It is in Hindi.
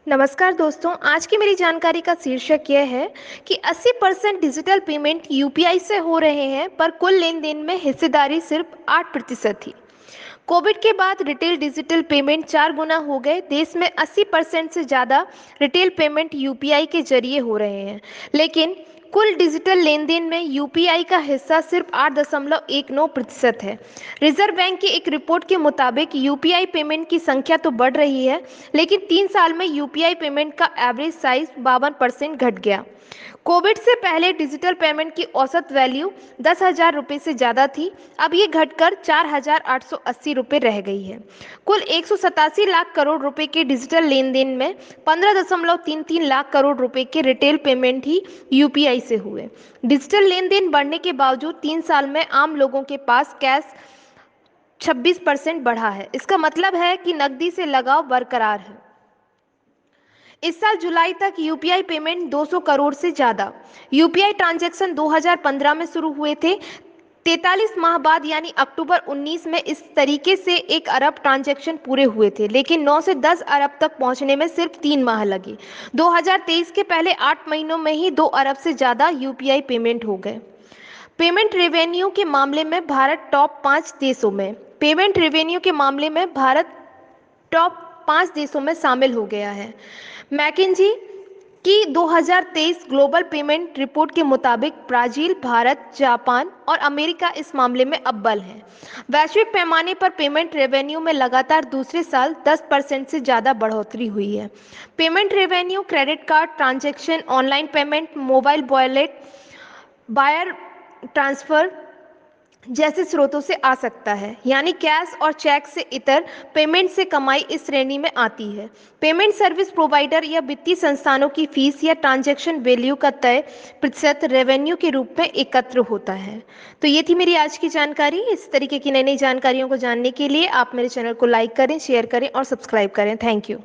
नमस्कार दोस्तों, आज की मेरी जानकारी का शीर्षक यह है कि 80% डिजिटल पेमेंट यूपीआई से हो रहे हैं, पर कुल लेन-देन में हिस्सेदारी सिर्फ 8% थी। कोविड के बाद रिटेल डिजिटल पेमेंट 4 गुना हो गए। देश में 80% से ज़्यादा रिटेल पेमेंट यूपीआई के जरिए हो रहे हैं, लेकिन कुल डिजिटल लेन-देन में यूपीआई का हिस्सा सिर्फ 8.19% है। रिजर्व बैंक की एक रिपोर्ट के मुताबिक यूपीआई पेमेंट की संख्या तो बढ़ रही है, लेकिन 3 साल में यूपीआई पेमेंट का एवरेज साइज 52% घट गया। कोविड से पहले डिजिटल पेमेंट की औसत वैल्यू 10,000 रुपये से ज़्यादा थी। अब ये घटकर 4,880 रुपये रह गई है। कुल 187 लाख करोड़ रुपए के डिजिटल लेन देन में 15.33 लाख करोड़ रुपए के रिटेल पेमेंट ही यूपीआई से हुए। डिजिटल लेन देन बढ़ने के बावजूद 3 साल में आम लोगों के पास कैश 26% बढ़ा है। इसका मतलब है कि नकदी से लगाव बरकरार है। इस साल जुलाई तक यूपीआई पेमेंट 200 करोड़ से ज़्यादा यूपीआई ट्रांजैक्शन 2015 में शुरू हुए थे। 43 माह बाद यानी अक्टूबर 19 में इस तरीके से 1 अरब ट्रांजैक्शन पूरे हुए थे, लेकिन 9 से 10 अरब तक पहुंचने में सिर्फ 3 माह लगे। 2023 के पहले 8 महीनों में ही 2 अरब से ज़्यादा यूपीआई पेमेंट हो गए। पेमेंट रेवेन्यू के मामले में भारत टॉप 5 देशों में पेमेंट रेवेन्यू के मामले में भारत टॉप 5 देशों में शामिल हो गया है। मैकिन्जी की 2023 ग्लोबल पेमेंट रिपोर्ट के मुताबिक ब्राजील, भारत, जापान और अमेरिका इस मामले में अव्वल हैं। वैश्विक पैमाने पर पेमेंट रेवेन्यू में लगातार दूसरे साल 10% से ज़्यादा बढ़ोतरी हुई है। Payment revenue credit card transaction, online payment, mobile wallet, wire transfer जैसे स्रोतों से आ सकता है, यानी कैश और चेक से इतर पेमेंट से कमाई इस श्रेणी में आती है। पेमेंट सर्विस प्रोवाइडर या वित्तीय संस्थानों की फीस या ट्रांजैक्शन वैल्यू का तय प्रतिशत रेवेन्यू के रूप में एकत्र होता है। तो ये थी मेरी आज की जानकारी। इस तरीके की नई नई जानकारियों को जानने के लिए आप मेरे चैनल को लाइक करें, शेयर करें और सब्सक्राइब करें। Thank you.